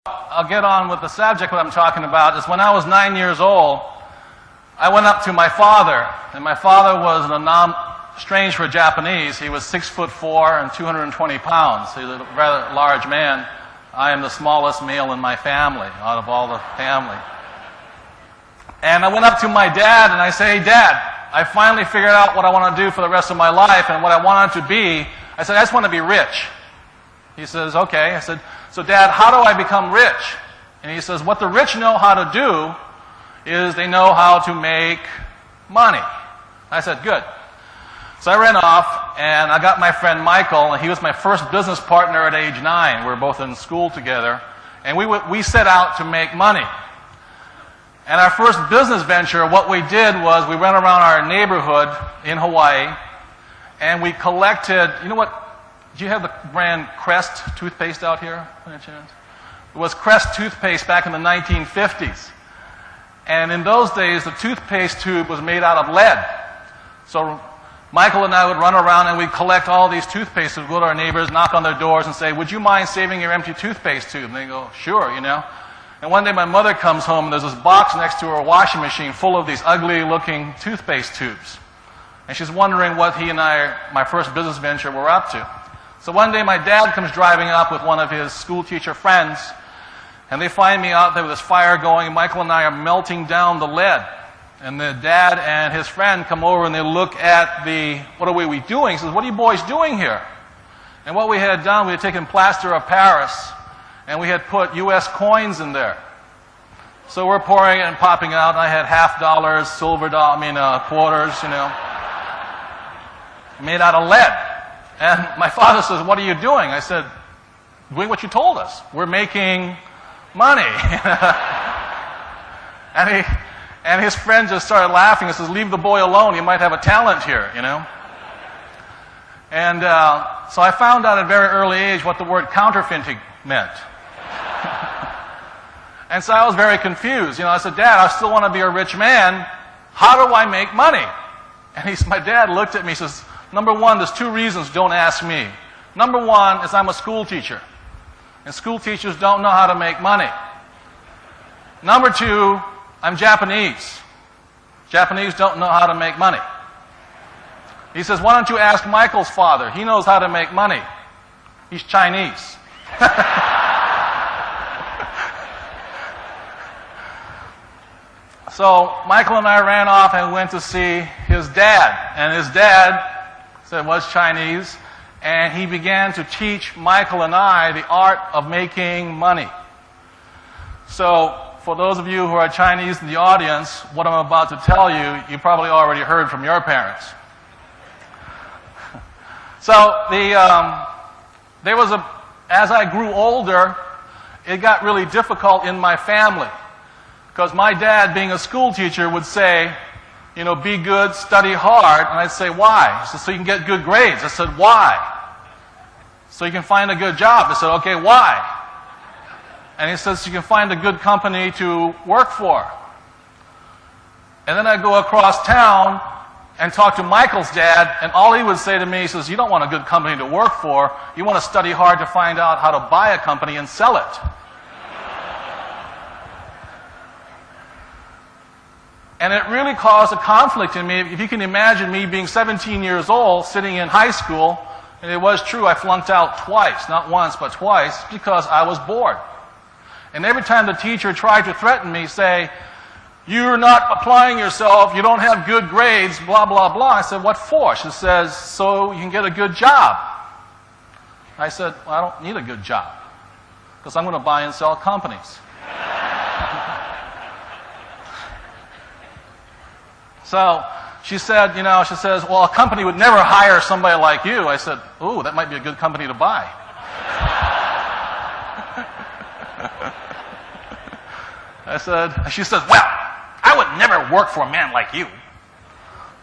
I'll get on with the subject. What I'm talking about is when I was 9 years old, I went up to my father, and my father was strange for a Japanese. He was 6'4" and 220 pounds. He's a rather large man. I am the smallest male in my family, out of all the family. And I went up to my dad and I say, "Hey, Dad, I finally figured out what I want to do for the rest of my life and what I wanted to be." I said, "I just want to be rich." He says, "Okay." I said, "So Dad, how do I become rich?" And he says, "What the rich know how to do is they know how to make money." I said, "Good." So I ran off and I got my friend Michael, and he was my first business partner at age 9. We were both in school together. And we set out to make money. And our first business venture, what we did was we went around our neighborhood in Hawaii and we collected, you know what, do you have the brand Crest toothpaste out here, by any chance? It was Crest toothpaste back in the 1950s. And in those days, the toothpaste tube was made out of lead. So Michael and I would run around and we'd collect all these toothpastes. We'd go to our neighbors, knock on their doors and say, "Would you mind saving your empty toothpaste tube?" And they go, "Sure," you know. And one day my mother comes home and there's this box next to her washing machine full of these ugly looking toothpaste tubes. And she's wondering what he and I, my first business venture, were up to. So one day my dad comes driving up with one of his school teacher friends, and they find me out there with this fire going, and Michael and I are melting down the lead. And the dad and his friend come over and they look at what are we doing? He says, "What are you boys doing here?" And what we had done, we had taken plaster of Paris and we had put U.S. coins in there. So we're pouring it and popping out. I had $50, quarters, you know, made out of lead. And my father says, "What are you doing?" I said, "Doing what you told us. We're making money." And his friend just started laughing and says, "Leave the boy alone. He might have a talent here, you know." And so I found out at a very early age what the word counterfeiting meant. And so I was very confused. You know, I said, "Dad, I still want to be a rich man. How do I make money?" And my dad looked at me and says, "Number one, there's 2 reasons, don't ask me. Number one is I'm a school teacher. And school teachers don't know how to make money. Number 2, I'm Japanese. Japanese don't know how to make money." He says, "Why don't you ask Michael's father? He knows how to make money. He's Chinese." So Michael and I ran off and went to see his dad. And his dad was Chinese, and he began to teach Michael and I the art of making money. So for those of you who are Chinese in the audience, what I'm about to tell you, you probably already heard from your parents. So as I grew older, it got really difficult in my family. Because my dad, being a school teacher, would say, you know, "Be good, study hard." And I'd say, "Why?" He said, "So you can get good grades." I said, "Why?" "So you can find a good job." I said, "Okay, why?" And he says, "So you can find a good company to work for." And then I'd go across town and talk to Michael's dad, and all he would say to me, he says, "You don't want a good company to work for. You want to study hard to find out how to buy a company and sell it." And it really caused a conflict in me. If you can imagine me being 17 years old, sitting in high school, and it was true, I flunked out twice, not once, but twice, because I was bored. And every time the teacher tried to threaten me, say, "You're not applying yourself, you don't have good grades, blah, blah, blah." I said, "What for?" She says, "So you can get a good job." I said, "Well, I don't need a good job, because I'm going to buy and sell companies." So she said, "Well, a company would never hire somebody like you." I said, "Ooh, that might be a good company to buy." She said, "Well, I would never work for a man like you."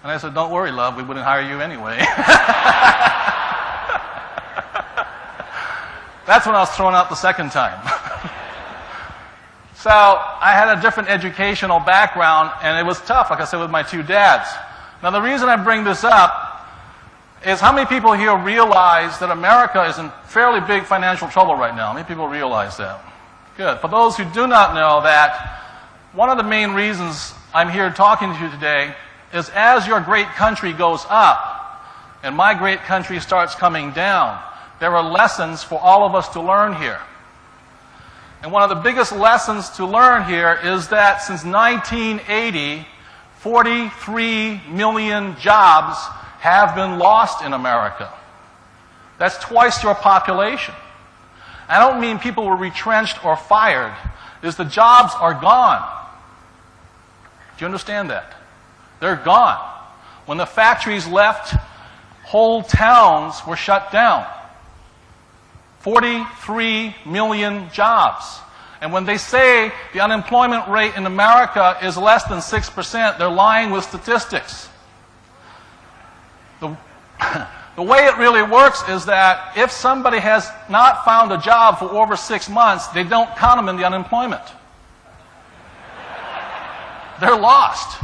And I said, "Don't worry, love, we wouldn't hire you anyway." That's when I was thrown out the second time. So I had a different educational background, and it was tough, like I said, with my 2 dads. Now the reason I bring this up is how many people here realize that America is in fairly big financial trouble right now? How many people realize that? Good. For those who do not know that, one of the main reasons I'm here talking to you today is as your great country goes up and my great country starts coming down, there are lessons for all of us to learn here. And one of the biggest lessons to learn here is that since 1980, 43 million jobs have been lost in America. That's twice your population. I don't mean people were retrenched or fired. It's the jobs are gone. Do you understand that? They're gone. When the factories left, whole towns were shut down. 43 million jobs. And when they say the unemployment rate in America is less than 6%, they're lying with statistics. The way it really works is that if somebody has not found a job for over 6 months, they don't count them in the unemployment. They're lost.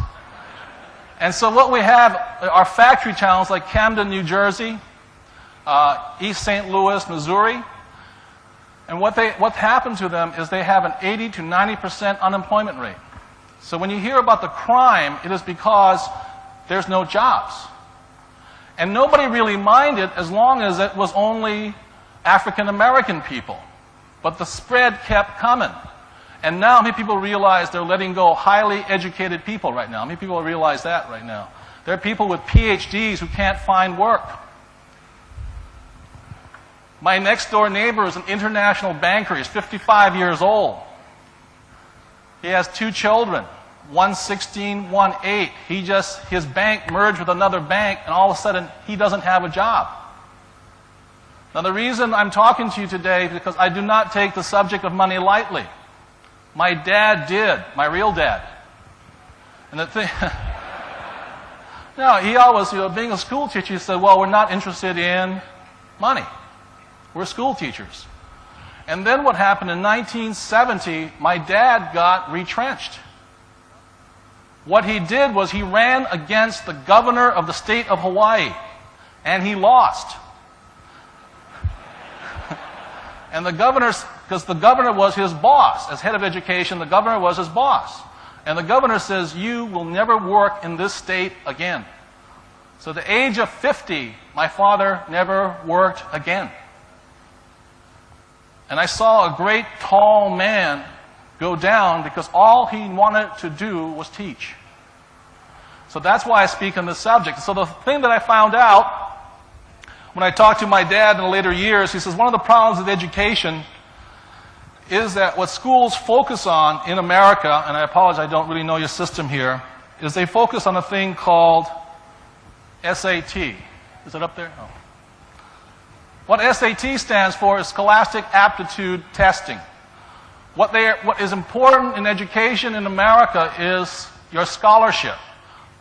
And so what we have are factory towns like Camden, New Jersey, East St. Louis, Missouri. And what happened to them is they have an 80 to 90% unemployment rate. So when you hear about the crime, it is because there's no jobs. And nobody really minded as long as it was only African American people. But the spread kept coming. And now many people realize they're letting go highly educated people right now. Many people realize that right now. There are people with PhDs who can't find work. My next door neighbor is an international banker. He's 55 years old. He has 2 children. One 16, one 8. His bank merged with another bank, and all of a sudden, he doesn't have a job. Now, the reason I'm talking to you today is because I do not take the subject of money lightly. My dad did, my real dad. And the thing, no, he always, being a school teacher, he said, well, we're not interested in money. We're school teachers. And then what happened in 1970, my dad got retrenched. What he did was he ran against the governor of the state of Hawaii, and he lost. And the because the governor was his boss. As head of education, the governor was his boss. And the governor says, you will never work in this state again. So at the age of 50, my father never worked again. And I saw a great tall man go down because all he wanted to do was teach. So that's why I speak on this subject. So the thing that I found out when I talked to my dad in the later years, he says one of the problems with education is that what schools focus on in America, and I apologize, I don't really know your system here, is they focus on a thing called SAT. Is it up there? Oh. What SAT stands for is Scholastic Aptitude Testing. What is important in education in America is your scholarship.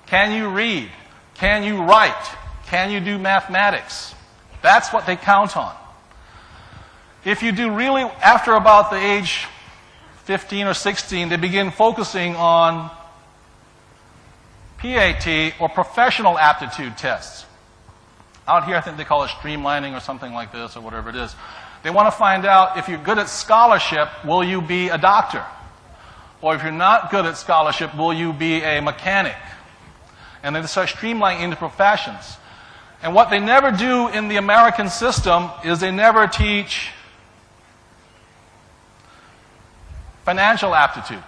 Can you read? Can you write? Can you do mathematics? That's what they count on. If you do really, after about the age 15 or 16, they begin focusing on PAT or professional aptitude tests. Out here, I think they call it streamlining or something like this or whatever it is. They want to find out if you're good at scholarship, will you be a doctor? Or if you're not good at scholarship, will you be a mechanic? And they start streamlining into professions. And what they never do in the American system is they never teach financial aptitude.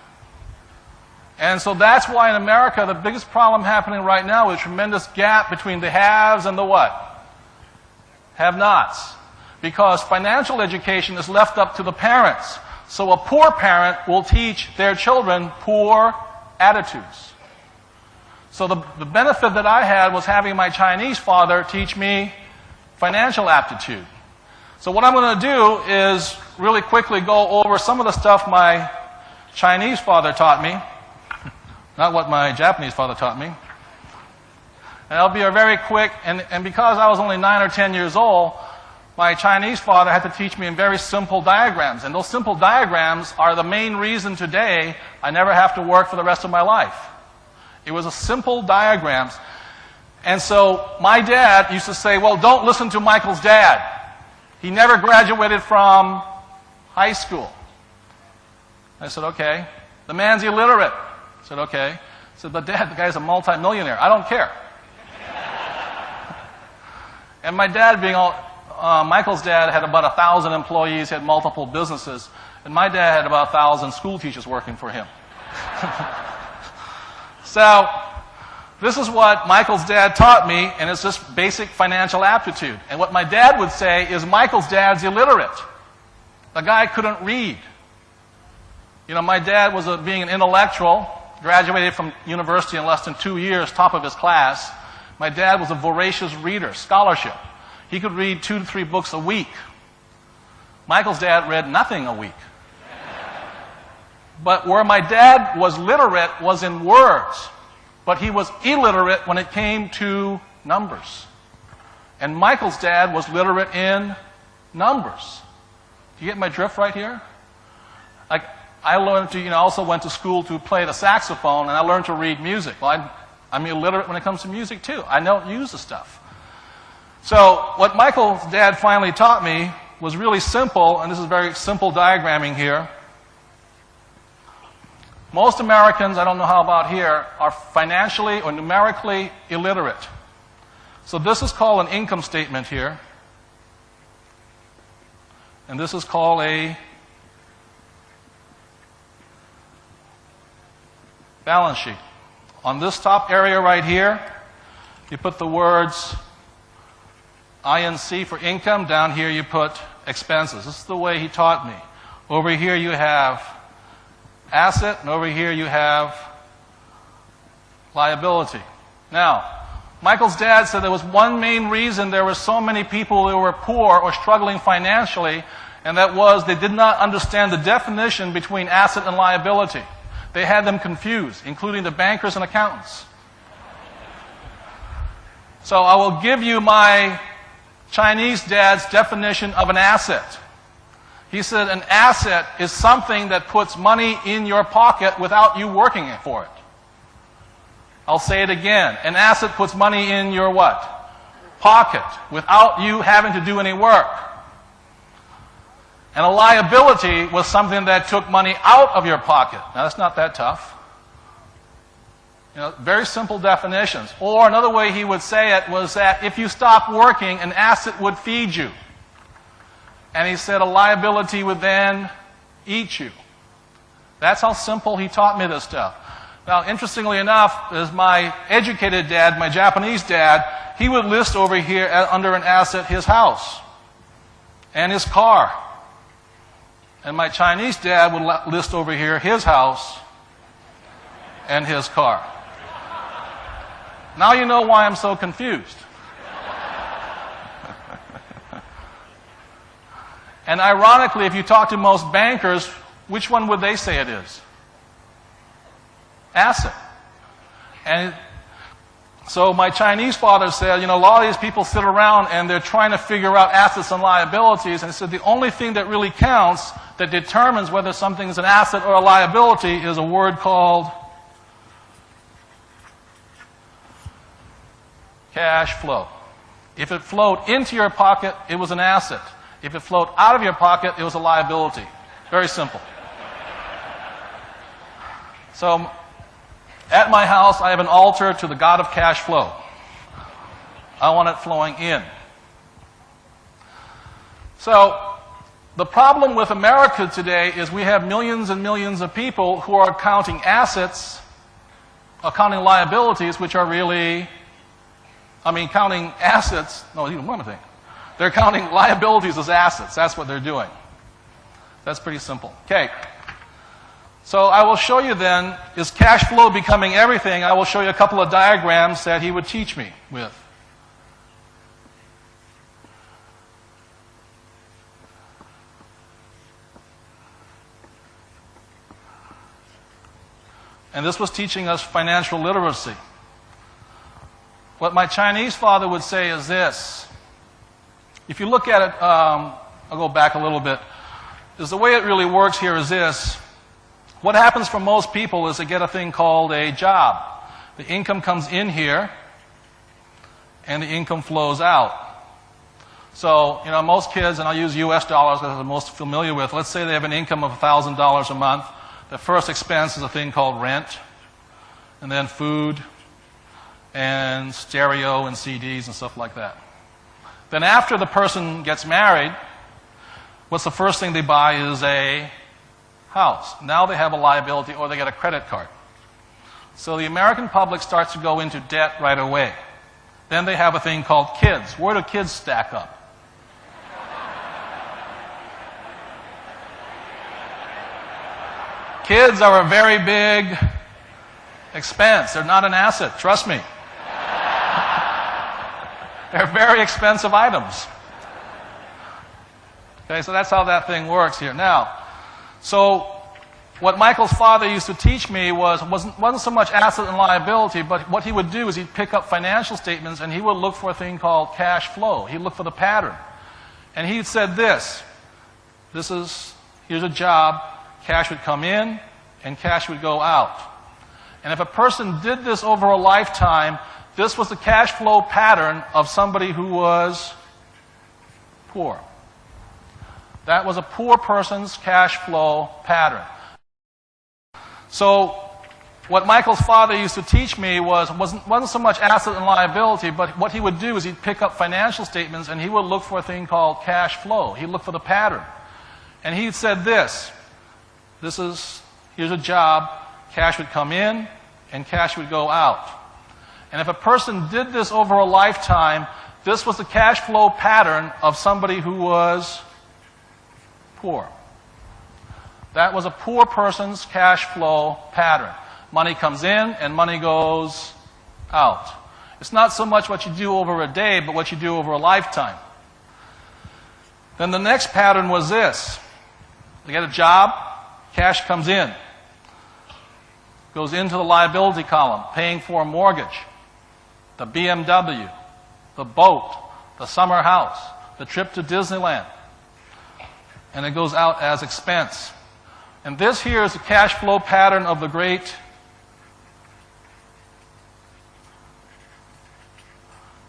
And so that's why in America, the biggest problem happening right now is a tremendous gap between the haves and the what? Have-nots. Because financial education is left up to the parents. So a poor parent will teach their children poor attitudes. So the benefit that I had was having my Chinese father teach me financial aptitude. So what I'm going to do is really quickly go over some of the stuff my Chinese father taught me. Not what my Japanese father taught me. And I'll be very quick, and because I was only 9 or 10 years old, my Chinese father had to teach me in very simple diagrams. And those simple diagrams are the main reason today I never have to work for the rest of my life. It was a simple diagrams. And so my dad used to say, well, don't listen to Michael's dad. He never graduated from high school. I said, okay. The man's illiterate. I said, okay. I said, but Dad, the guy's a multimillionaire. I don't care. And my dad being Michael's dad had about 1,000 employees, had multiple businesses, and my dad had about 1,000 school teachers working for him. So, this is what Michael's dad taught me, and it's just basic financial aptitude. And what my dad would say is Michael's dad's illiterate. The guy couldn't read. You know, my dad was being an intellectual, graduated from university in less than 2 years, top of his class. My dad was a voracious reader, scholarship. He could read 2 to 3 books a week. Michael's dad read nothing a week. But where my dad was literate was in words, but he was illiterate when it came to numbers. And Michael's dad was literate in numbers. Do you get my drift right here? Like, I learned to, also went to school to play the saxophone, and I learned to read music. Well, I'm illiterate when it comes to music, too. I don't use the stuff. So what Michael's dad finally taught me was really simple, and this is very simple diagramming here. Most Americans, I don't know how about here, are financially or numerically illiterate. So this is called an income statement here. And this is called a balance sheet. On this top area right here, you put the words INC for income. Down here you put expenses. This is the way he taught me. Over here you have asset, and over here you have liability. Now, Michael's dad said there was one main reason there were so many people who were poor or struggling financially, and that was they did not understand the definition between asset and liability. They had them confused, including the bankers and accountants. So I will give you my Chinese dad's definition of an asset. He said an asset is something that puts money in your pocket without you working for it. I'll say it again. An asset puts money in your what? Pocket, without you having to do any work. And a liability was something that took money out of your pocket. Now, that's not that tough. Very simple definitions. Or another way he would say it was that if you stopped working, an asset would feed you. And he said a liability would then eat you. That's how simple he taught me this stuff. Now, interestingly enough, as my educated dad, my Japanese dad, he would list over here under an asset his house and his car. And my Chinese dad would list over here his house and his car. Now you know why I'm so confused. And ironically, if you talk to most bankers, which one would they say it is? Asset. And so my Chinese father said, a lot of these people sit around and they're trying to figure out assets and liabilities. And he said the only thing that really counts, that determines whether something is an asset or a liability, is a word called cash flow. If it flowed into your pocket, it was an asset. If it flowed out of your pocket, it was a liability. Very simple. So, at my house, I have an altar to the God of cash flow. I want it flowing in. So, the problem with America today is we have millions and millions of people who are counting assets, counting liabilities, which are really, counting assets, no, even one thing. They're counting liabilities as assets. That's what they're doing. That's pretty simple. Okay. So I will show you then, is cash flow becoming everything? I will show you a couple of diagrams that he would teach me with. And this was teaching us financial literacy. What my Chinese father would say is this. If you look at it, I'll go back a little bit. Is the way it really works here is this. What happens for most people is they get a thing called a job. The income comes in here, and the income flows out. So, most kids, and I'll use US dollars because I'm most familiar with, let's say they have an income of $1,000 a month. The first expense is a thing called rent, and then food, and stereo and CDs and stuff like that. Then after the person gets married, what's the first thing they buy is a house. Now they have a liability or they get a credit card. So the American public starts to go into debt right away. Then they have a thing called kids. Where do kids stack up? Kids are a very big expense. They're not an asset, trust me. They're very expensive items. Okay, so that's how that thing works here. Now, so what Michael's father used to teach me wasn't so much asset and liability, but what he would do is he'd pick up financial statements and he would look for a thing called cash flow. He'd look for the pattern. And he said this, here's a job, cash would come in and cash would go out. And if a person did this over a lifetime, this was the cash flow pattern of somebody who was poor. That was a poor person's cash flow pattern. So what Michael's father used to teach me wasn't so much asset and liability, but what he would do is he'd pick up financial statements and he would look for a thing called cash flow. He'd look for the pattern. And he said this, here's a job, cash would come in and cash would go out. And if a person did this over a lifetime, this was the cash flow pattern of somebody who was poor. That was a poor person's cash flow pattern. Money comes in and money goes out. It's not so much what you do over a day, but what you do over a lifetime. Then the next pattern was this. You get a job, cash comes in. Goes into the liability column, paying for a mortgage, the BMW, the boat, the summer house, the trip to Disneyland. And it goes out as expense. And this here is the cash flow pattern of the great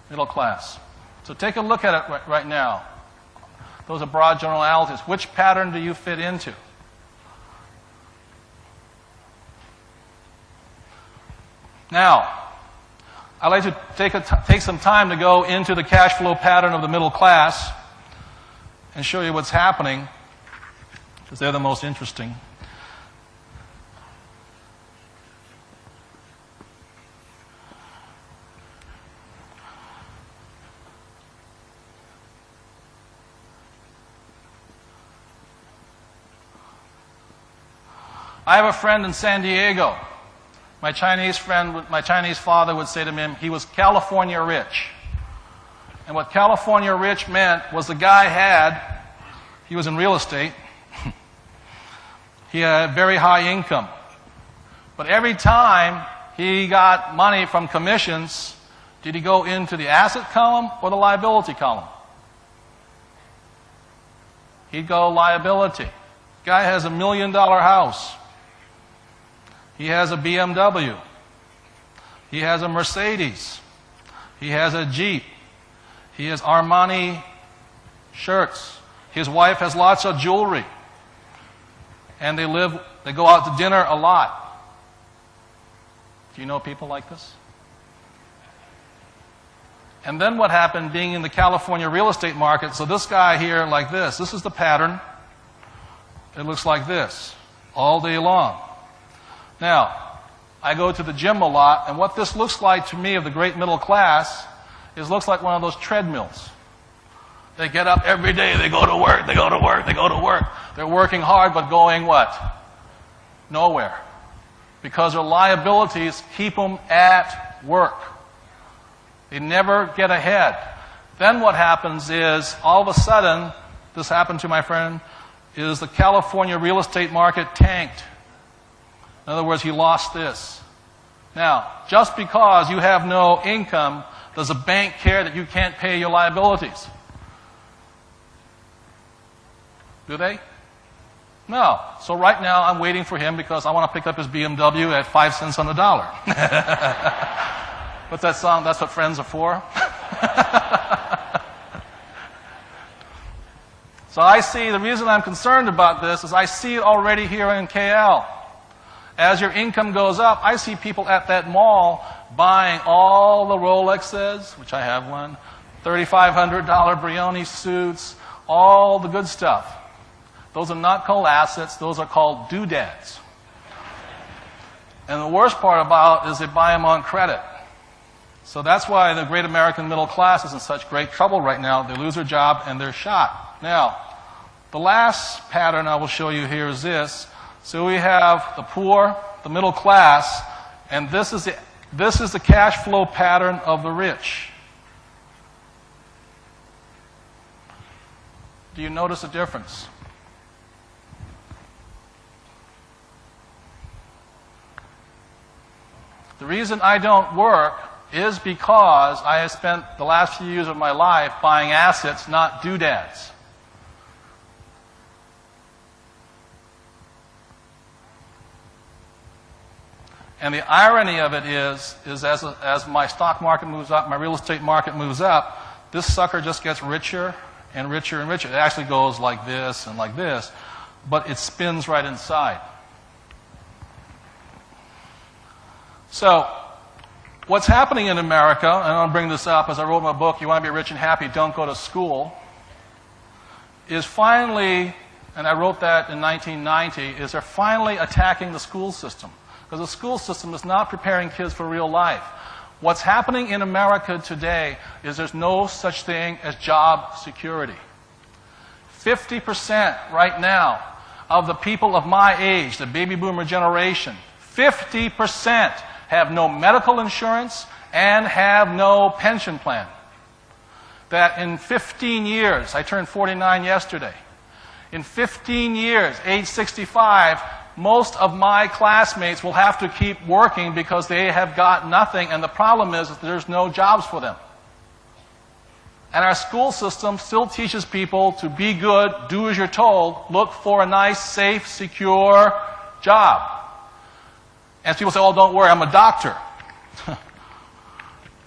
middle class. So take a look at it right now. Those are broad generalities. Which pattern do you fit into? Now, I'd like to take some time to go into the cash flow pattern of the middle class and show you what's happening, because they're the most interesting. I have a friend in San Diego. My Chinese father would say to him, he was California rich. And what California rich meant was the guy he was in real estate, he had very high income. But every time he got money from commissions, did he go into the asset column or the liability column? He'd go liability. Guy has $1 million house. He has a BMW. He has a Mercedes. He has a Jeep. He has Armani shirts. His wife has lots of jewelry. And they go out to dinner a lot. Do you know people like this? And then what happened being in the California real estate market, so this guy here like this is the pattern. It looks like this all day long. Now, I go to the gym a lot, and what this looks like to me of the great middle class is looks like one of those treadmills. They get up every day, they go to work, they go to work, they go to work. They're working hard, but going what? Nowhere. Because their liabilities keep them at work. They never get ahead. Then what happens is, all of a sudden, this happened to my friend, is the California real estate market tanked. In other words, he lost this. Now, just because you have no income, does a bank care that you can't pay your liabilities? Do they? No. So right now, I'm waiting for him because I want to pick up his BMW at 5 cents on the dollar. What's that song? That's what friends are for? So I see, the reason I'm concerned about this is I see it already here in KL. As your income goes up, I see people at that mall buying all the Rolexes, which I have one, $3,500 Brioni suits, all the good stuff. Those are not called assets, those are called doodads. And the worst part about it is they buy them on credit. So that's why the great American middle class is in such great trouble right now. They lose their job and they're shot. Now, the last pattern I will show you here is this. So we have the poor, the middle class, and this is the cash flow pattern of the rich. Do you notice a difference? The reason I don't work is because I have spent the last few years of my life buying assets, not doodads. And the irony of it is as my stock market moves up, my real estate market moves up, this sucker just gets richer and richer and richer. It actually goes like this, but it spins right inside. So, what's happening in America, and I'll bring this up as I wrote my book, You Want to Be Rich and Happy, Don't Go to School, is finally, and I wrote that in 1990, is they're finally attacking the school system. Because the school system is not preparing kids for real life. What's happening in America today is there's no such thing as job security. 50% right now of the people of my age, the baby boomer generation, 50% have no medical insurance and have no pension plan. That in 15 years, I turned 49 yesterday, in 15 years, age 65, most of my classmates will have to keep working because they have got nothing, and the problem is that there's no jobs for them. And our school system still teaches people to be good, do as you're told, look for a nice, safe, secure job. And people say, oh, don't worry, I'm a doctor.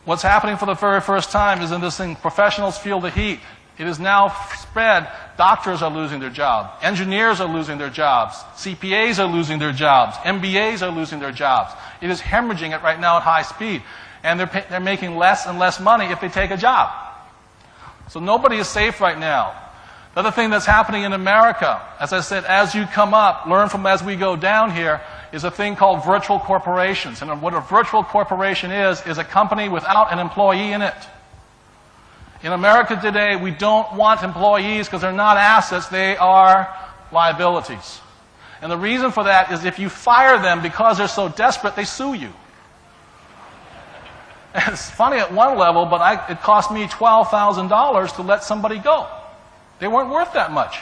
What's happening for the very first time is in this thing, professionals feel the heat. It is now spread. Doctors are losing their jobs. Engineers are losing their jobs. CPAs are losing their jobs. MBAs are losing their jobs. It is hemorrhaging it right now at high speed. And they're making less and less money if they take a job. So nobody is safe right now. The other thing that's happening in America, as I said, as you come up, learn from as we go down here, is a thing called virtual corporations. And what a virtual corporation is a company without an employee in it. In America today, we don't want employees because they're not assets, they are liabilities. And the reason for that is if you fire them because they're so desperate, they sue you. And it's funny at one level, but it cost me $12,000 to let somebody go. They weren't worth that much.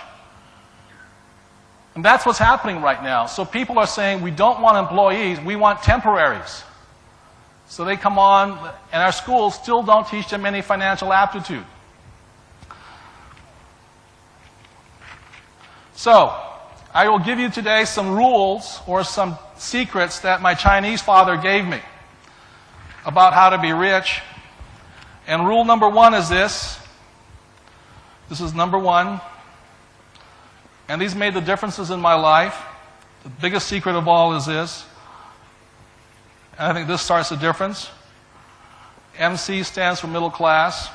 And that's what's happening right now. So people are saying, we don't want employees, we want temporaries. So they come on, and our schools still don't teach them any financial aptitude. So, I will give you today some rules or some secrets that my Chinese father gave me about how to be rich. And rule number one is this. This is number one. And these made the differences in my life. The biggest secret of all is this. And I think this starts the difference. MC stands for middle class.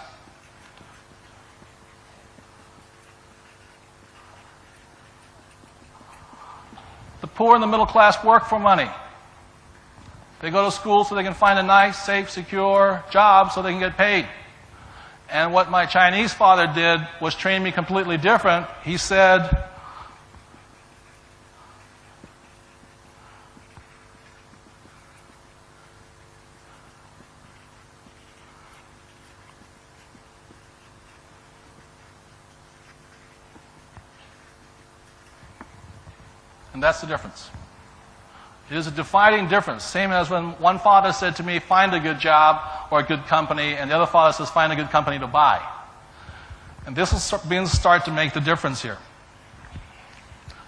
The poor and the middle class work for money. They go to school so they can find a nice, safe, secure job so they can get paid. And what my Chinese father did was train me completely different. He said, and that's the difference. It is a defining difference. Same as when one father said to me, find a good job or a good company, and the other father says, find a good company to buy. And this will start to make the difference here.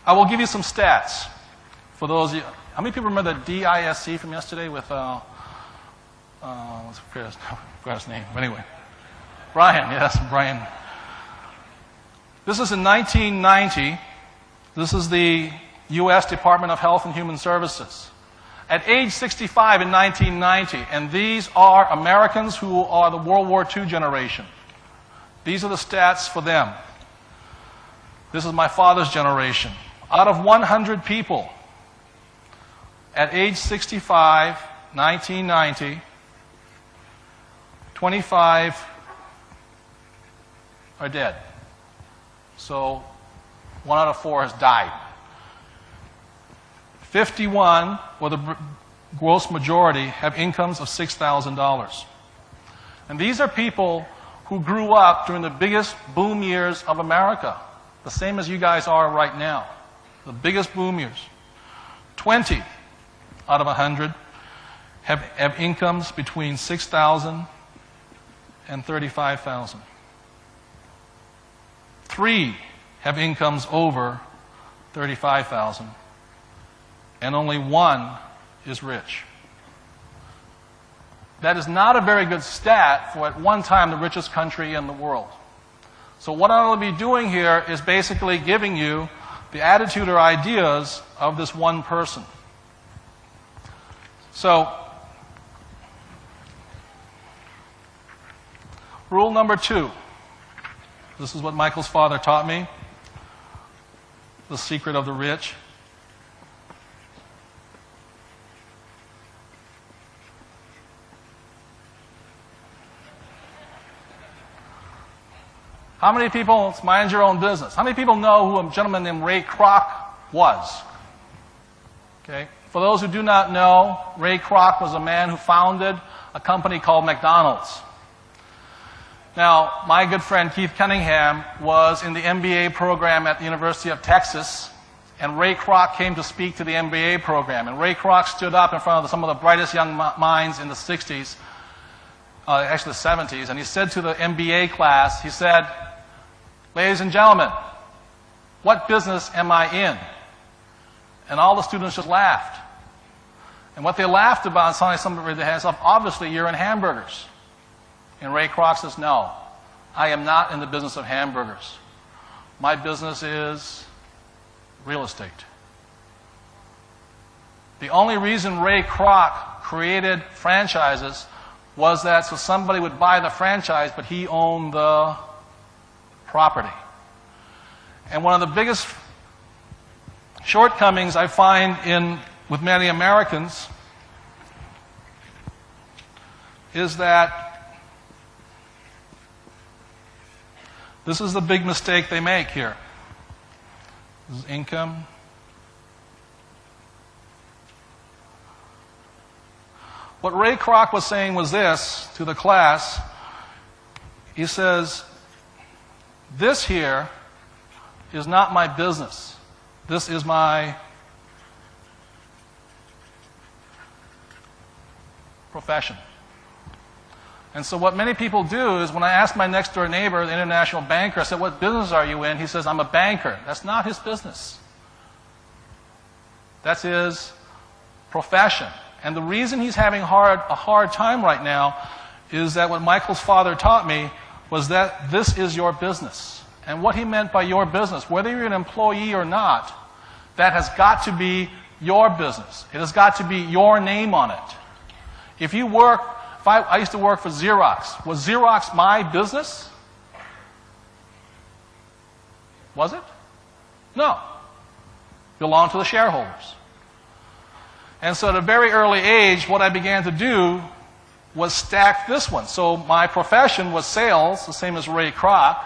I will give you some stats for those of you. How many people remember the DISC from yesterday with, what's his name? But anyway, Brian, yes, Brian. This is in 1990. This is the U.S. Department of Health and Human Services. At age 65 in 1990, and these are Americans who are the World War II generation. These are the stats for them. This is my father's generation. Out of 100 people, at age 65, 1990, 25 are dead. So 1 out of 4 has died. 51, or the gross majority, have incomes of $6,000. And these are people who grew up during the biggest boom years of America, the same as you guys are right now, the biggest boom years. 20 out of 100 have incomes between $6,000 and $35,000. 3 have incomes over $35,000. And only 1 is rich. That is not a very good stat for at one time the richest country in the world. So what I'm going to be doing here is basically giving you the attitude or ideas of this one person. So, rule number 2. This is what Michael's father taught me. The secret of the rich. How many people, mind your own business, how many people know who a gentleman named Ray Kroc was? Okay. For those who do not know, Ray Kroc was a man who founded a company called McDonald's. Now, my good friend Keith Cunningham was in the MBA program at the University of Texas, and Ray Kroc came to speak to the MBA program. And Ray Kroc stood up in front of some of the brightest young minds in the 60s, actually the 70s, and he said to the MBA class, he said, "Ladies and gentlemen, what business am I in?" And all the students just laughed. And what they laughed about, somebody raised their hands up, obviously you're in hamburgers. And Ray Kroc says, "No, I am not in the business of hamburgers. My business is real estate." The only reason Ray Kroc created franchises was that so somebody would buy the franchise, but he owned the property. And one of the biggest shortcomings I find with many Americans is that this is the big mistake they make here. This is income. What Ray Kroc was saying was this to the class. He says, "This here is not my business. This is my profession." And so what many people do is when I ask my next door neighbor, the international banker, I said, "What business are you in?" He says, "I'm a banker." That's not his business. That's his profession. And the reason he's having a hard time right now is that what Michael's father taught me was that this is your business. And what he meant by your business, whether you're an employee or not, that has got to be your business. It has got to be your name on it. If you work, I used to work for Xerox. Was Xerox my business? Was it? No. It belonged to the shareholders. And so at a very early age, what I began to do was stack this one. So my profession was sales, the same as Ray Kroc,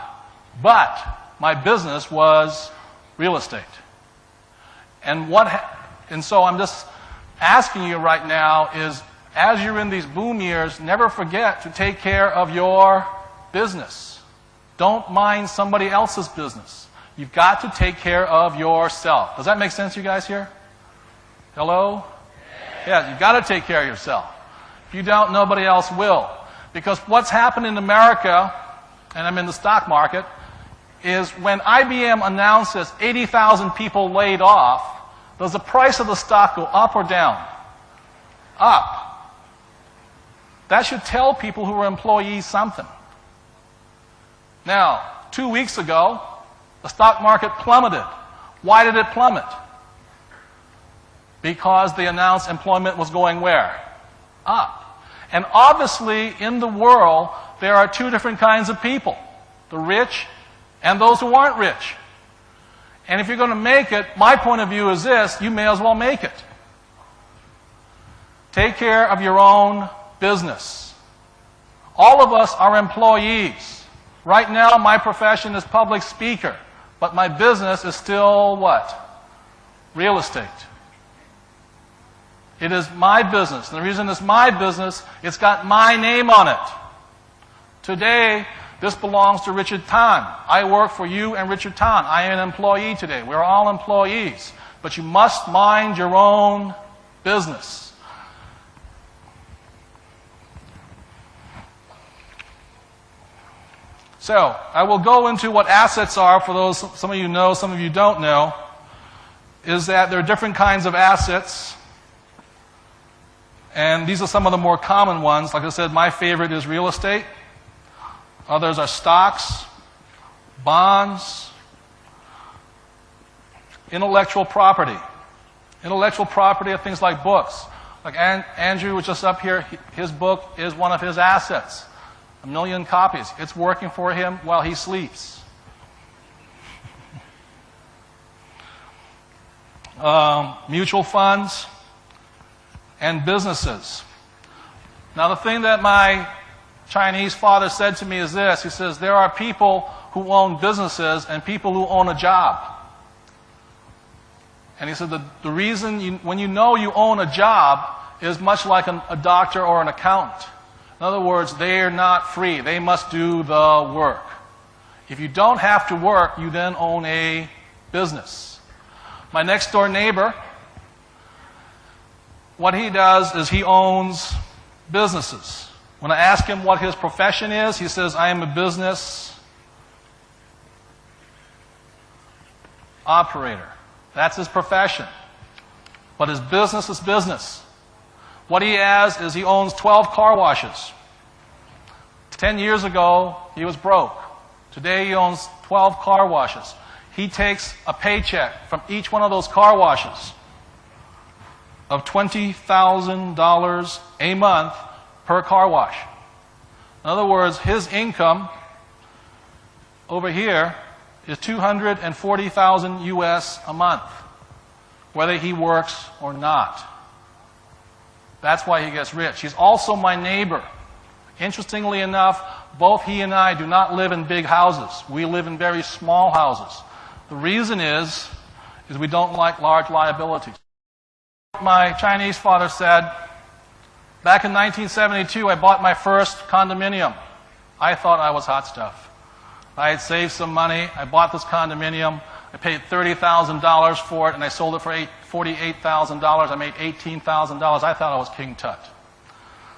but my business was real estate. And so I'm just asking you right now is, as you're in these boom years, never forget to take care of your business. Don't mind somebody else's business. You've got to take care of yourself. Does that make sense, you guys here? Hello? Yeah, you've got to take care of yourself. If you don't, nobody else will. Because what's happened in America, and I'm in the stock market, is when IBM announces 80,000 people laid off, does the price of the stock go up or down? Up. That should tell people who are employees something. Now, 2 weeks ago, the stock market plummeted. Why did it plummet? because they announced employment was going where? Up. And obviously, in the world, there are two different kinds of people, the rich and those who aren't rich. And if you're going to make it, my point of view is this: you may as well make it. Take care of your own business. All of us are employees. Right now, my profession is public speaker, but my business is still what? Real estate. It is my business. And the reason it's my business, it's got my name on it. Today, this belongs to Richard Tan. I work for you and Richard Tan. I am an employee today. We're all employees. But you must mind your own business. So, I will go into what assets are for those, some of you know, some of you don't know, is that there are different kinds of assets. And these are some of the more common ones. Like I said, my favorite is real estate. Others are stocks, bonds, intellectual property. Intellectual property are things like books. Like Andrew was just up here, his book is one of his assets. 1 million copies. It's working for him while he sleeps. Mutual funds and businesses. Now, the thing that my Chinese father said to me is this. He says, there are people who own businesses and people who own a job. And he said the reason when you know you own a job is much like a doctor or an accountant. In other words, they are not free. They must do the work. If you don't have to work, you then own a business. My next door neighbor, what he does is he owns businesses. When I ask him what his profession is, he says, I am a business operator. That's his profession. But his business is business. What he has is he owns 12 car washes. 10 years ago, he was broke. Today, he owns 12 car washes. He takes a paycheck from each one of those car washes of $20,000 a month per car wash. In other words, his income over here is $240,000 US a month, whether he works or not. That's why he gets rich. He's also my neighbor. Interestingly enough, both he and I do not live in big houses. We live in very small houses. The reason is we don't like large liabilities. My Chinese father said, back in 1972, I bought my first condominium. I thought I was hot stuff. I had saved some money. I bought this condominium. I paid $30,000 for it, and I sold it for $48,000. I made $18,000. I thought I was King Tut.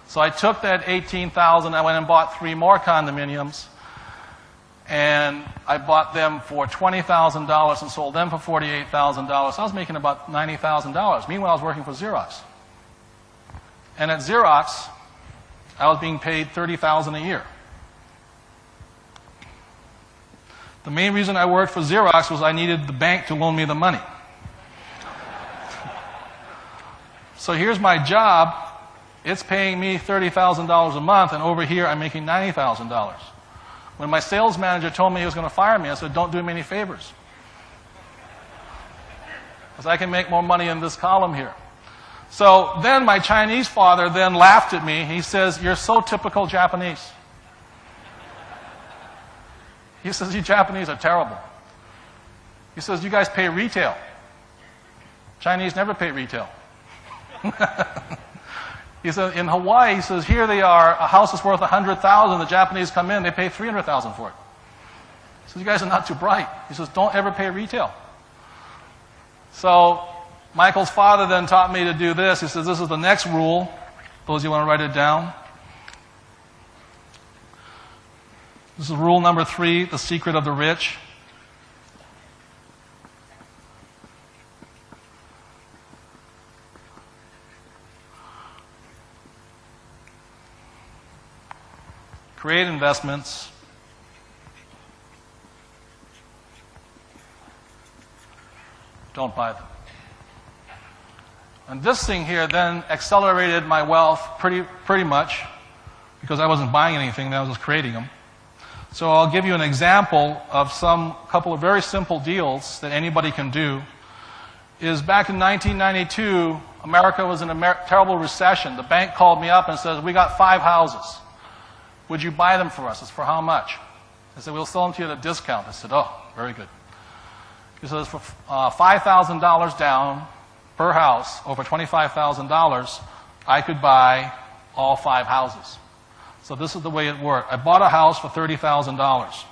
So I took that $18,000. I went and bought 3 more condominiums, and I bought them for $20,000 and sold them for $48,000. I was making about $90,000. Meanwhile, I was working for Xerox. And at Xerox, I was being paid $30,000 a year. The main reason I worked for Xerox was I needed the bank to loan me the money. So here's my job. It's paying me $30,000 a month, and over here I'm making $90,000. When my sales manager told me he was going to fire me, I said, don't do me any favors. Because I can make more money in this column here. So then my Chinese father then laughed at me. He says, you're so typical Japanese. He says, you Japanese are terrible. He says, you guys pay retail. Chinese never pay retail. He says, in Hawaii, he says, here they are, a house is worth $100,000. The Japanese come in, they pay $300,000 for it. He says, you guys are not too bright. He says, don't ever pay retail. So Michael's father then taught me to do this. He says, this is the next rule. Those of you want to write it down. This is rule number 3, the secret of the rich. Create investments. Don't buy them. And this thing here then accelerated my wealth pretty much, because I wasn't buying anything, I was just creating them. So I'll give you an example of couple of very simple deals that anybody can do. Is back in 1992, America was in a terrible recession. The bank called me up and says, we got 5 houses. Would you buy them for us? It's for how much? I said, we'll sell them to you at a discount. I said, oh, very good. He says, for $5,000 down per house, over $25,000, I could buy all 5 houses. So this is the way it worked. I bought a house for $30,000.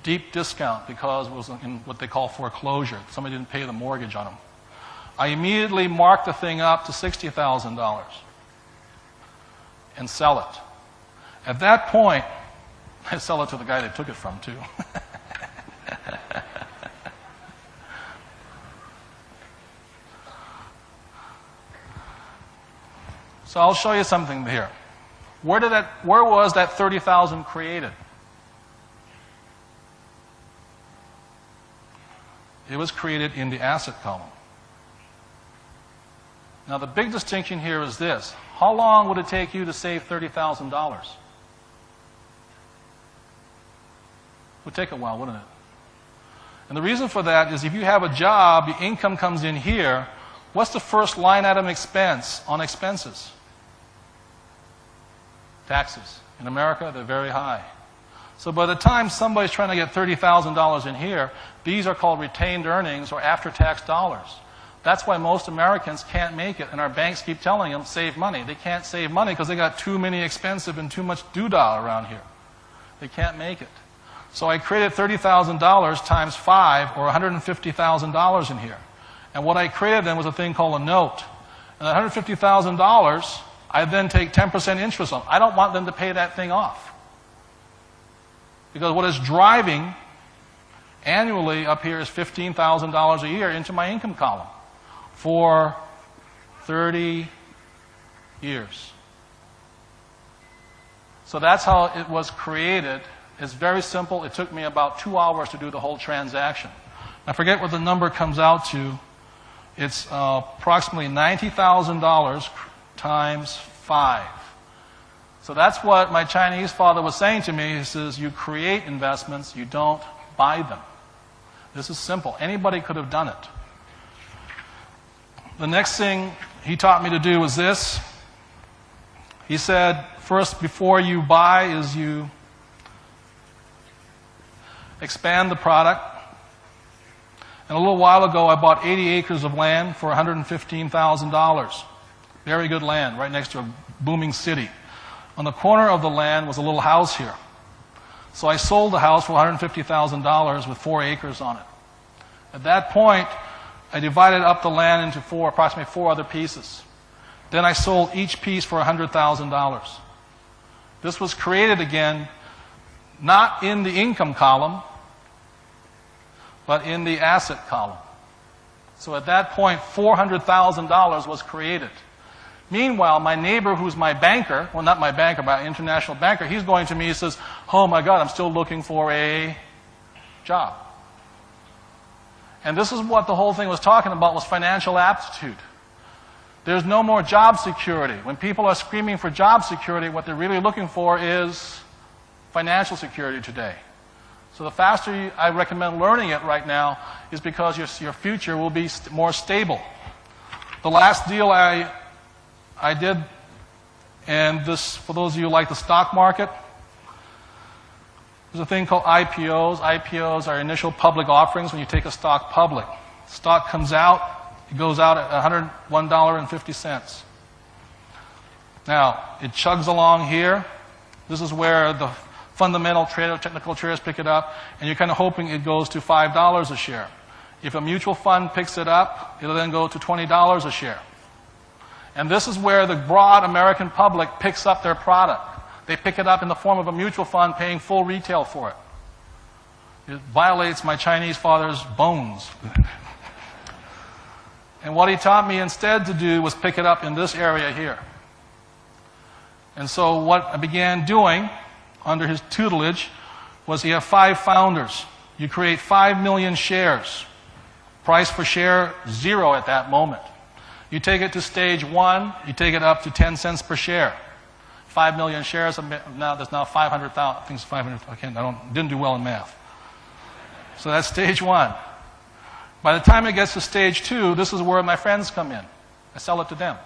Deep discount because it was in what they call foreclosure. Somebody didn't pay the mortgage on them. I immediately marked the thing up to $60,000 and sell it. At that point, I sell it to the guy they took it from, too. So I'll show you something here. Where was that 30,000 created? It was created in the asset column. Now the big distinction here is this. How long would it take you to save $30,000? It would take a while, wouldn't it? And the reason for that is if you have a job, your income comes in here, what's the first line item expense on expenses? Taxes. In America, they're very high. So by the time somebody's trying to get $30,000 in here, these are called retained earnings or after-tax dollars. That's why most Americans can't make it, and our banks keep telling them, save money. They can't save money because they got too many expensive and too much doodah around here. They can't make it. So I created $30,000 times 5, or $150,000 in here. And what I created then was a thing called a note. And $150,000, I then take 10% interest on. I don't want them to pay that thing off. Because what is driving annually up here is $15,000 a year into my income column for 30 years. So that's how it was created. It's very simple. It took me about 2 hours to do the whole transaction. I forget what the number comes out to. It's approximately $90,000 times 5. So that's what my Chinese father was saying to me. He says, you create investments, you don't buy them. This is simple. Anybody could have done it. The next thing he taught me to do was this. He said, first, before you buy, is you expand the product. And a little while ago, I bought 80 acres of land for $115,000. Very good land, right next to a booming city. On the corner of the land was a little house here. So I sold the house for $150,000 with 4 acres on it. At that point, I divided up the land into approximately 4 other pieces. Then I sold each piece for $100,000. This was created again, not in the income column, but in the asset column. So at that point, $400,000 was created. Meanwhile, my neighbor, who's my banker, well, not my banker, but my international banker, he's going to me, he says, oh my God, I'm still looking for a job. And this is what the whole thing was talking about, was financial aptitude. There's no more job security. When people are screaming for job security, what they're really looking for is financial security today. So the faster I recommend learning it right now is because your future will be more stable. The last deal I did, and this, for those of you who like the stock market, there's a thing called IPOs. IPOs are initial public offerings when you take a stock public. Stock comes out, it goes out at $101.50. Now, it chugs along here. This is where the fundamental trader, technical traders pick it up, and you're kind of hoping it goes to $5 a share. If a mutual fund picks it up, it'll then go to $20 a share. And this is where the broad American public picks up their product. They pick it up in the form of a mutual fund paying full retail for it. It violates my Chinese father's bones. And what he taught me instead to do was pick it up in this area here. And so what I began doing under his tutelage was he had 5 founders. You create 5 million shares. Price per share, 0 at that moment. You take it to stage 1, you take it up to 10 cents per share. 5 million shares, now there's now 500,000, I think it's 500, didn't do well in math. So that's stage 1. By the time it gets to stage 2, this is where my friends come in. I sell it to them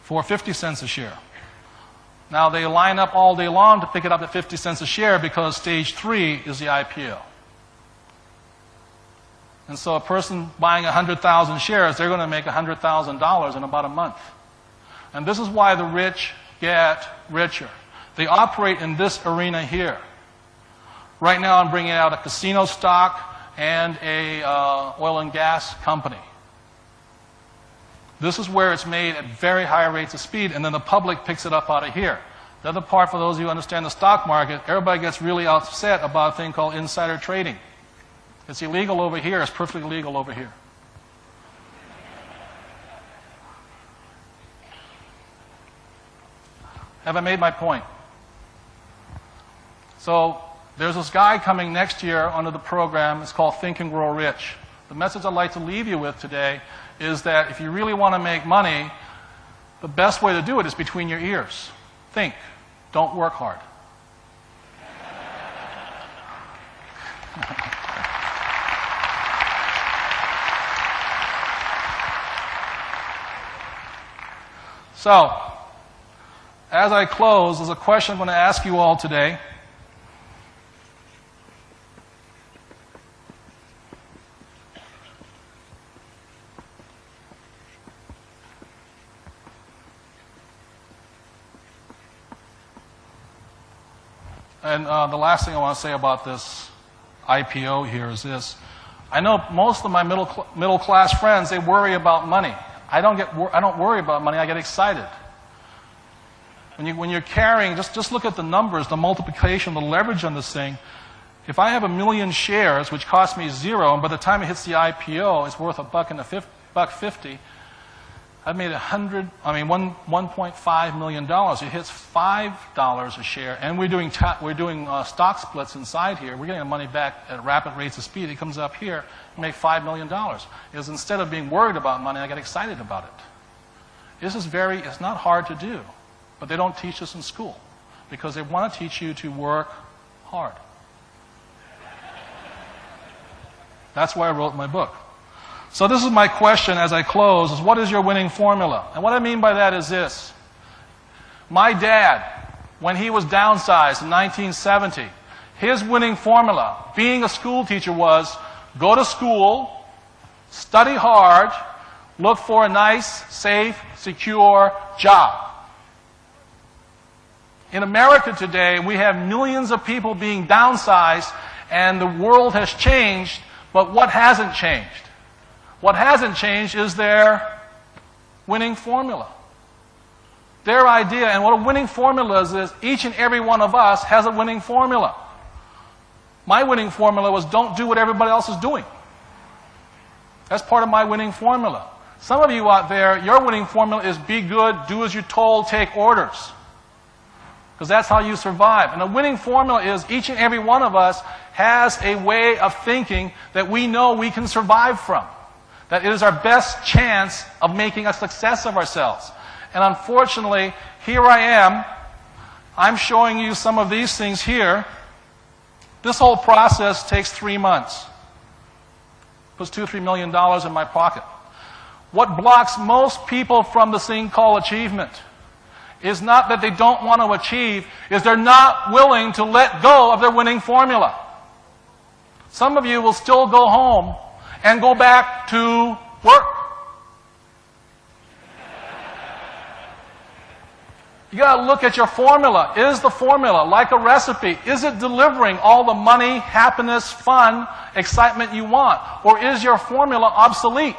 for 50 cents a share. Now they line up all day long to pick it up at 50 cents a share because stage 3 is the IPO. And so a person buying 100,000 shares, they're going to make $100,000 in about a month. And this is why the rich get richer. They operate in this arena here. Right now I'm bringing out a casino stock and a oil and gas company. This is where it's made at very high rates of speed, and then the public picks it up out of here. The other part, for those of you who understand the stock market, everybody gets really upset about a thing called insider trading. It's illegal over here. It's perfectly legal over here. Have I made my point? So there's this guy coming next year under the program. It's called Think and Grow Rich. The message I'd like to leave you with today is that if you really want to make money, the best way to do it is between your ears. Think. Don't work hard. So, as I close, there's a question I'm going to ask you all today. And the last thing I want to say about this IPO here is this. I know most of my middle class friends, they worry about money. I don't worry about money, I get excited. When you're carrying, just look at the numbers, the multiplication, the leverage on this thing. If I have 1 million shares, which cost me 0, and by the time it hits the IPO, it's worth $1.50, I've made $1.5 million. It hits $5 a share, and we're doing stock splits inside here. We're getting the money back at rapid rates of speed. It comes up here, we make $5 million. Because instead of being worried about money, I get excited about it. It's not hard to do, but they don't teach us in school because they want to teach you to work hard. That's why I wrote my book. So this is my question as I close, is what is your winning formula? And what I mean by that is this. My dad, when he was downsized in 1970, his winning formula, being a school teacher, was go to school, study hard, look for a nice, safe, secure job. In America today, we have millions of people being downsized, and the world has changed, but what hasn't changed? What hasn't changed is their winning formula. Their idea, and what a winning formula is each and every one of us has a winning formula. My winning formula was don't do what everybody else is doing. That's part of my winning formula. Some of you out there, your winning formula is be good, do as you're told, take orders. Because that's how you survive. And a winning formula is each and every one of us has a way of thinking that we know we can survive from. That it is our best chance of making a success of ourselves. And unfortunately, here I am. I'm showing you some of these things here. This whole process takes 3 months. Puts $2 or $3 million in my pocket. What blocks most people from this thing called achievement is not that they don't want to achieve, is they're not willing to let go of their winning formula. Some of you will still go home and go back to work. You got to look at your formula. Is the formula like a recipe? Is it delivering all the money, happiness, fun, excitement you want? Or is your formula obsolete?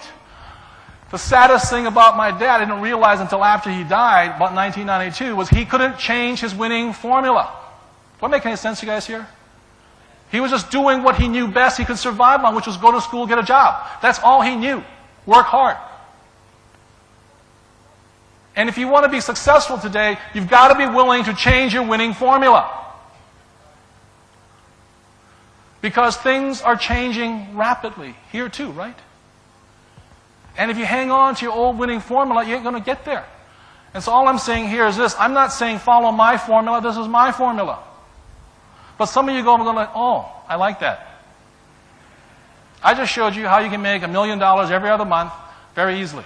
The saddest thing about my dad, I didn't realize until after he died, about 1992, was he couldn't change his winning formula. Do I make any sense, you guys here? He was just doing what he knew best he could survive on, which was go to school, get a job. That's all he knew. Work hard. And if you want to be successful today, you've got to be willing to change your winning formula. Because things are changing rapidly. Here too, right? And if you hang on to your old winning formula, you ain't going to get there. And so all I'm saying here is this. I'm not saying follow my formula. This is my formula. But some of you go, oh, I like that. I just showed you how you can make $1 million every other month very easily.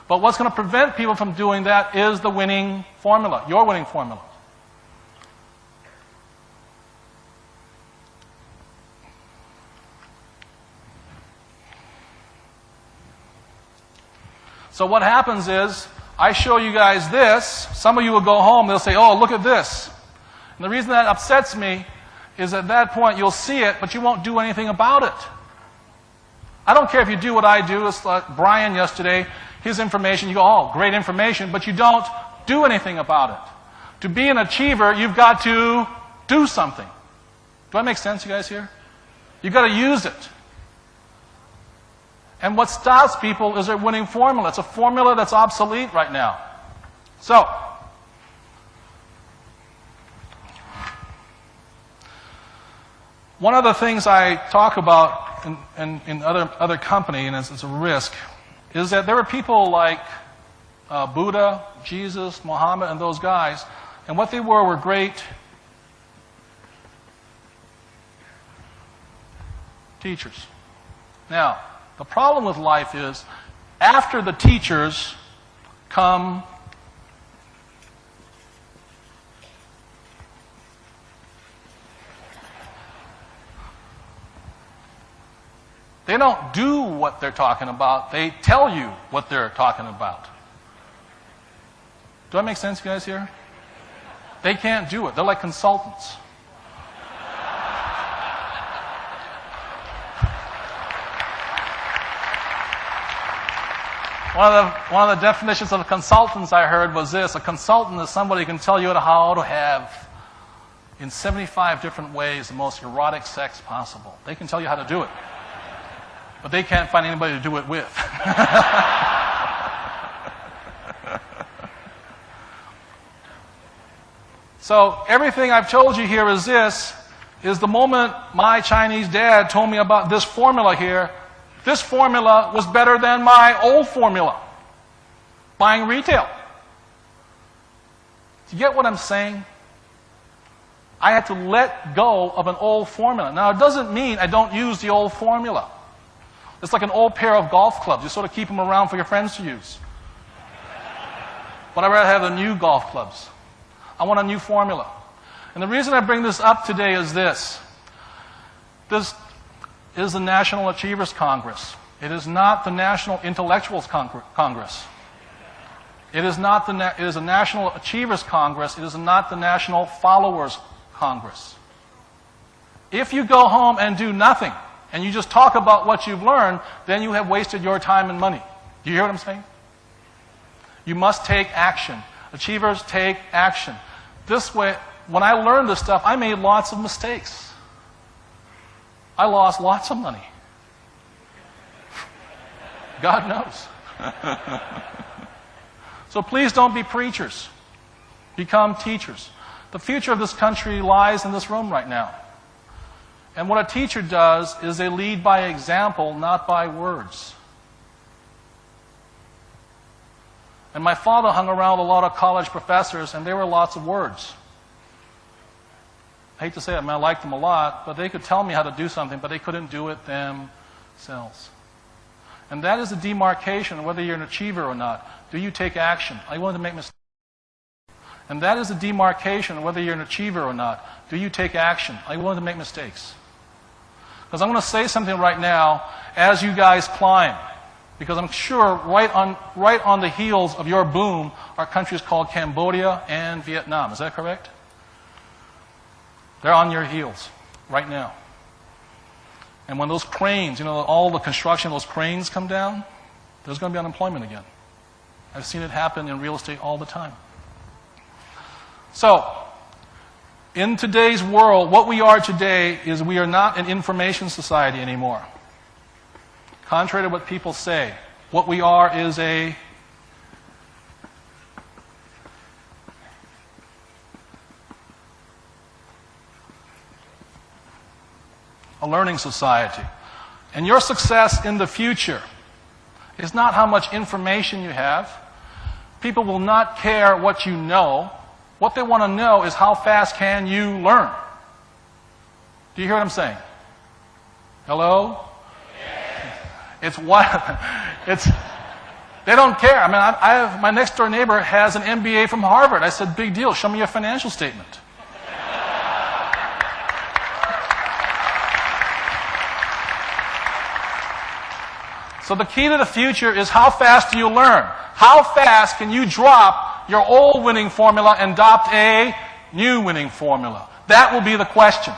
But what's going to prevent people from doing that is the winning formula, your winning formula. So what happens is, I show you guys this. Some of you will go home, they'll say, oh, look at this. And the reason that upsets me is at that point you'll see it, but you won't do anything about it. I don't care if you do what I do. It's like Brian yesterday, his information, you go, oh, great information, but you don't do anything about it. To be an achiever, you've got to do something. Do I make sense, you guys here? You've got to use it. And what stops people is their winning formula. It's a formula that's obsolete right now. So, one of the things I talk about in other company, and it's a risk, is that there were people like Buddha, Jesus, Muhammad, and those guys, and what they were great teachers. Now, the problem with life is, after the teachers come they don't do what they're talking about. They tell you what they're talking about. Do I make sense, you guys here? They can't do it. They're like consultants. One of the definitions of consultants I heard was this. A consultant is somebody who can tell you how to have, in 75 different ways, the most erotic sex possible. They can tell you how to do it. But they can't find anybody to do it with. So everything I've told you here is this, is the moment my Chinese dad told me about this formula here, this formula was better than my old formula, buying retail. Do you get what I'm saying? I had to let go of an old formula. Now, it doesn't mean I don't use the old formula. It's like an old pair of golf clubs. You sort of keep them around for your friends to use. But I'd rather have the new golf clubs. I want a new formula. And the reason I bring this up today is this. This is the National Achievers Congress. It is not the National Intellectuals Congress. It is a National Achievers Congress. It is not the National Followers Congress. If you go home and do nothing, and you just talk about what you've learned, then you have wasted your time and money. Do you hear what I'm saying? You must take action. Achievers take action. This way, when I learned this stuff, I made lots of mistakes. I lost lots of money. God knows. So please don't be preachers. Become teachers. The future of this country lies in this room right now. And what a teacher does is they lead by example, not by words. And my father hung around with a lot of college professors, and there were lots of words. I hate to say it, I mean, I liked them a lot, but they could tell me how to do something, but they couldn't do it themselves. And that is the demarcation of whether you're an achiever or not. Do you take action? Are you willing to make mistakes? And that is the demarcation of whether you're an achiever or not. Do you take action? Are you willing to make mistakes? Because I'm going to say something right now as you guys climb. Because I'm sure right on the heels of your boom are countries called Cambodia and Vietnam. Is that correct? They're on your heels right now. And when those cranes, all the construction, those cranes come down, there's going to be unemployment again. I've seen it happen in real estate all the time. So, in today's world, what we are today is we are not an information society anymore. Contrary to what people say, what we are is a learning society. And your success in the future It's not how much information you have. People will not care what you know. What they want to know is how fast can you learn. Do you hear what I'm saying? Hello? It's what they don't care. I mean, I have my next door neighbor has an MBA from Harvard. I said, big deal. Show me your financial statement. So the key to the future is how fast do you learn? How fast can you drop your old winning formula and adopt a new winning formula? That will be the question.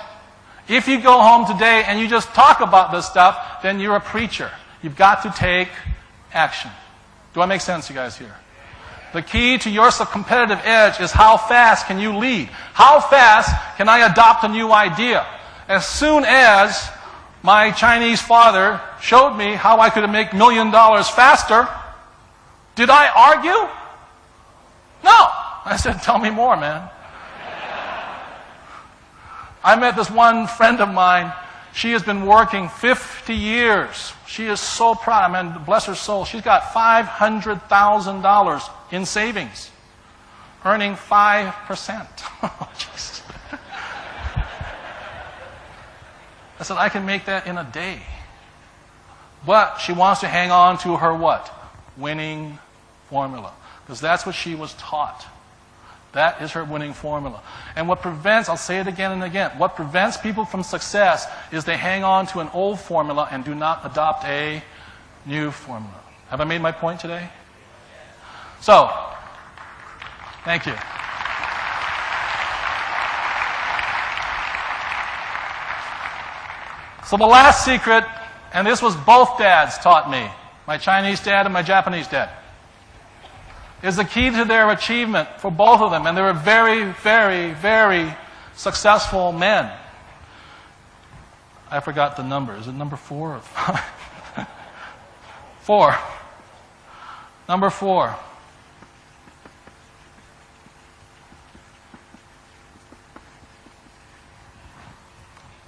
If you go home today and you just talk about this stuff, then you're a preacher. You've got to take action. Do I make sense, you guys here? The key to your competitive edge is how fast can you lead? How fast can I adopt a new idea? As soon as my Chinese father showed me how I could make $1 million faster, did I argue? No. I said, tell me more, man. I met this one friend of mine. She has been working 50 years. She is so proud. I mean, bless her soul. She's got $500,000 in savings, earning 5%. Oh, Jesus. I said, I can make that in a day. But she wants to hang on to her what? Winning formula. Because that's what she was taught. That is her winning formula. And what prevents, I'll say it again and again, what prevents people from success is they hang on to an old formula and do not adopt a new formula. Have I made my point today? So, thank you. So the last secret, and this was both dads taught me, my Chinese dad and my Japanese dad, is the key to their achievement for both of them. And they were very, very, very successful men. I forgot the number. Is it number 4 or 5? 4. Number 4.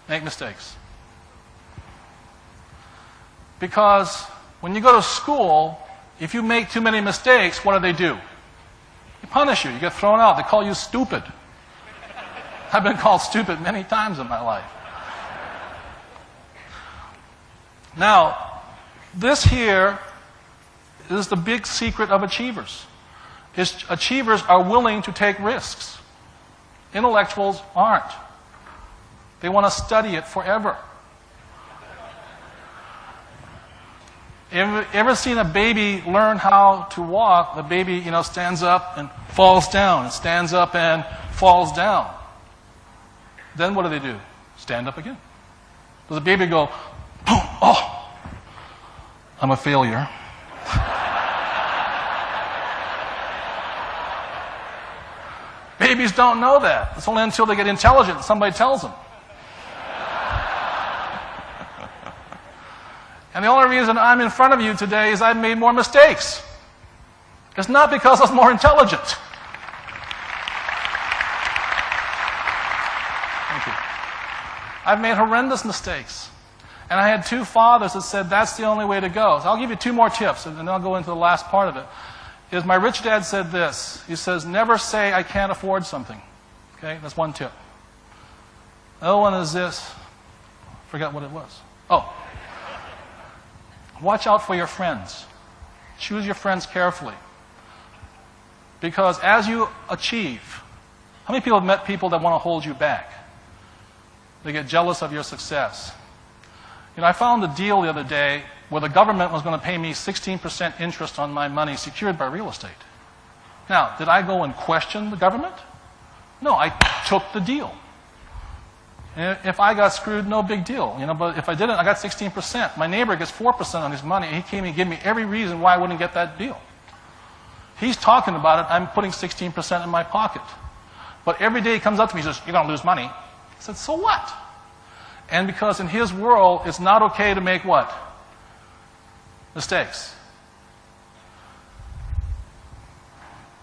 Make mistakes. Because when you go to school, if you make too many mistakes, what do? They punish you. You get thrown out. They call you stupid. I've been called stupid many times in my life. Now, this here is the big secret of achievers. Achievers are willing to take risks. Intellectuals aren't. They want to study it forever. Ever seen a baby learn how to walk? The baby, stands up and falls down, and stands up and falls down. Then what do? Stand up again. Does the baby go, oh, I'm a failure? Babies don't know that. It's only until they get intelligent that somebody tells them. And the only reason I'm in front of you today is I've made more mistakes. It's not because I was more intelligent. Thank you. I've made horrendous mistakes. And I had 2 fathers that said that's the only way to go. So I'll give you 2 more tips, and then I'll go into the last part of it. My rich dad said this. He says, never say I can't afford something. Okay, that's one tip. The other one is this. I forgot what it was. Oh. Watch out for your friends. Choose your friends carefully. Because as you achieve, how many people have met people that want to hold you back? They get jealous of your success. I found a deal the other day where the government was going to pay me 16% interest on my money secured by real estate. Now, did I go and question the government? No, I took the deal. If I got screwed, no big deal. But if I didn't, I got 16%. My neighbor gets 4% on his money, and he came and gave me every reason why I wouldn't get that deal. He's talking about it. I'm putting 16% in my pocket. But every day he comes up to me and says, you're going to lose money. I said, so what? And because in his world, it's not okay to make what? Mistakes.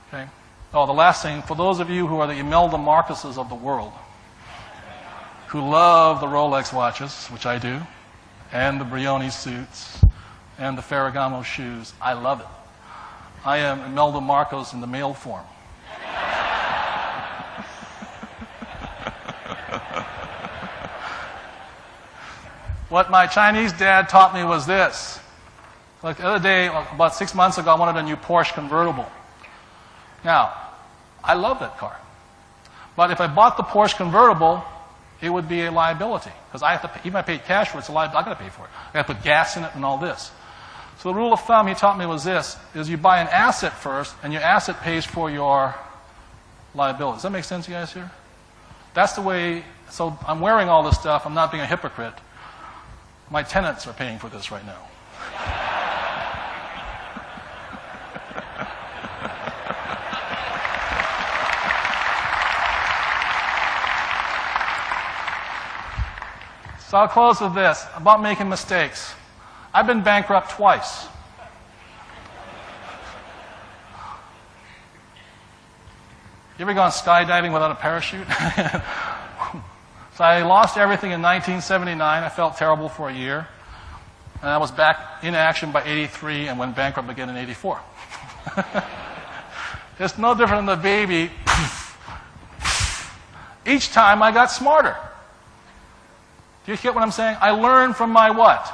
Okay? Oh, the last thing, for those of you who are the Imelda Marcuses of the world, who love the Rolex watches, which I do, and the Brioni suits, and the Ferragamo shoes. I love it. I am Imelda Marcos in the male form. What my Chinese dad taught me was this. Like the other day, about 6 months ago, I wanted a new Porsche convertible. Now, I love that car. But if I bought the Porsche convertible, it would be a liability. Because I have to pay, even if I paid cash for it, it's a liability. I've got to pay for it. I've got to put gas in it and all this. So the rule of thumb he taught me was this, is you buy an asset first, and your asset pays for your liability. Does that make sense, you guys here? That's the way, so I'm wearing all this stuff. I'm not being a hypocrite. My tenants are paying for this right now. So I'll close with this, about making mistakes. I've been bankrupt twice. You ever gone skydiving without a parachute? So I lost everything in 1979. I felt terrible for a year. And I was back in action by 83 and went bankrupt again in 84. It's no different than the baby. Each time I got smarter. Do you get what I'm saying? I learned from my what?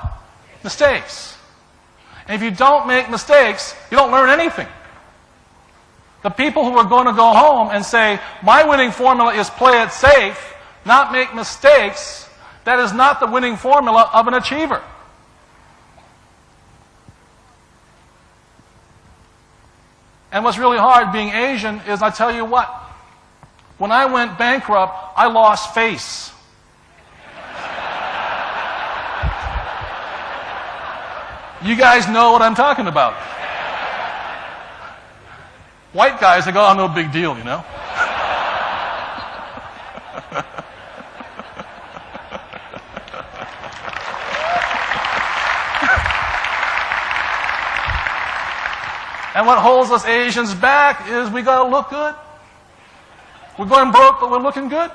Mistakes. And if you don't make mistakes, you don't learn anything. The people who are going to go home and say, my winning formula is play it safe, not make mistakes, that is not the winning formula of an achiever. And what's really hard being Asian is, I tell you what, when I went bankrupt, I lost face. You guys know what I'm talking about. White guys, they go, oh, no big deal, you know. And what holds us Asians back is we got to look good. We're going broke, but we're looking good.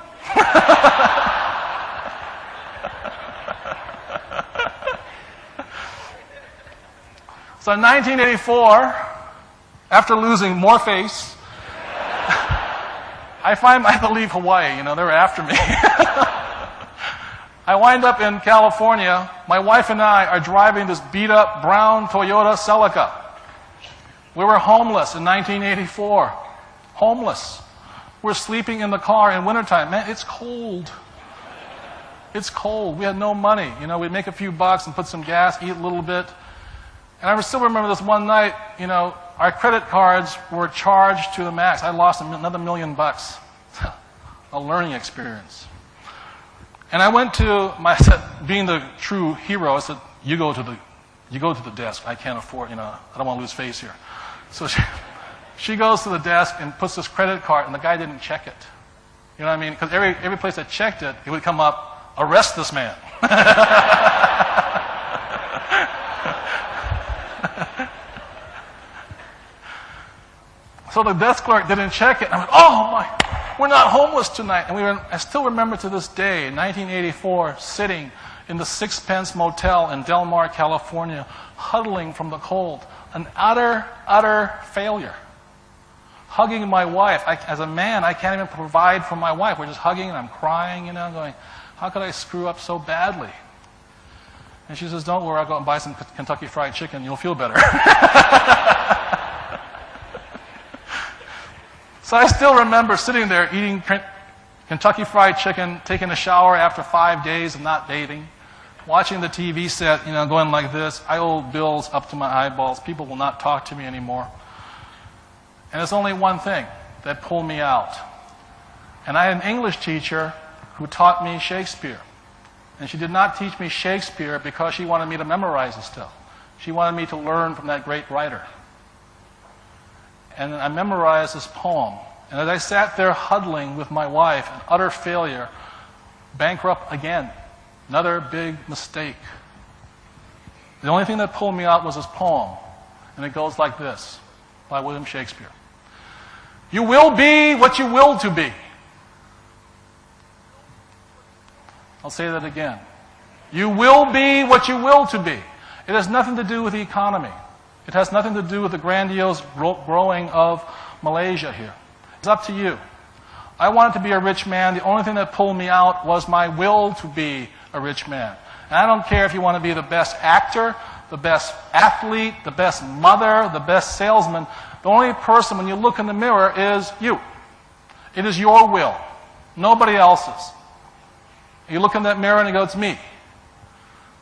So in 1984, after losing more face, I had to leave Hawaii. You know, they were after me. I wind up in California. My wife and I are driving this beat-up brown Toyota Celica. We were homeless in 1984. Homeless. We're sleeping in the car in wintertime. Man, it's cold. It's cold. We had no money. You know, we'd make a few bucks and put some gas, eat a little bit. And I still remember this one night, you know, our credit cards were charged to the max. I lost another $1 million. A learning experience. And I went to being the true hero, I said, you go to the desk. I can't afford, you know, I don't want to lose face here. So she goes to the desk and puts this credit card, and the guy didn't check it. You know what I mean? Because every place I checked it, it would come up, arrest this man. So the desk clerk didn't check it. And I went, oh my, we're not homeless tonight. And I still remember to this day, in 1984, sitting in the Sixpence Motel in Del Mar, California, huddling from the cold. An utter failure. Hugging my wife. As a man, I can't even provide for my wife. We're just hugging and I'm crying, you know, going, how could I screw up so badly? And she says, don't worry, I'll go out and buy some Kentucky Fried Chicken. You'll feel better. So I still remember sitting there eating Kentucky Fried Chicken, taking a shower after 5 days of not bathing, watching the TV set, you know, going like this. I owe bills up to my eyeballs. People will not talk to me anymore. And there's only one thing that pulled me out. And I had an English teacher who taught me Shakespeare. And she did not teach me Shakespeare because she wanted me to memorize the stuff. She wanted me to learn from that great writer. And I memorized this poem. And as I sat there huddling with my wife, an utter failure, bankrupt again, another big mistake. The only thing that pulled me out was this poem. And it goes like this, by William Shakespeare. You will be what you will to be. I'll say that again. You will be what you will to be. It has nothing to do with the economy. It has nothing to do with the grandiose growing of Malaysia here. It's up to you. I wanted to be a rich man. The only thing that pulled me out was my will to be a rich man. And I don't care if you want to be the best actor, the best athlete, the best mother, the best salesman. The only person, when you look in the mirror, is you. It is your will, nobody else's. You look in that mirror and you go, it's me.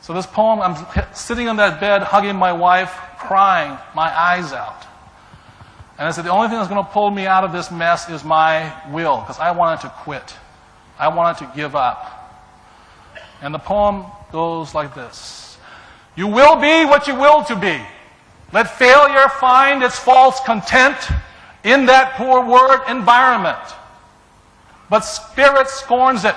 So this poem, I'm sitting on that bed, hugging my wife, crying my eyes out. And I said, the only thing that's going to pull me out of this mess is my will, because I wanted to quit. I wanted to give up. And the poem goes like this. You will be what you will to be. Let failure find its false content in that poor word environment. But spirit scorns it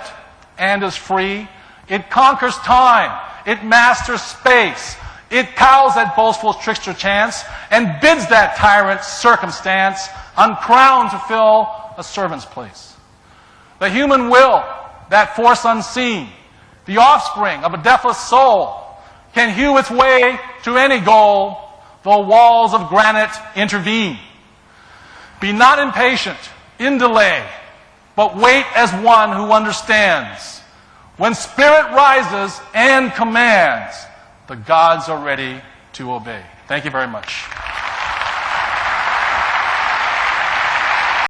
and is free. It conquers time. It masters space. It cows that boastful trickster chance and bids that tyrant circumstance uncrowned to fill a servant's place. The human will, that force unseen, the offspring of a deathless soul, can hew its way to any goal, though walls of granite intervene. Be not impatient in delay, but wait as one who understands. When spirit rises and commands, the gods are ready to obey. Thank you very much.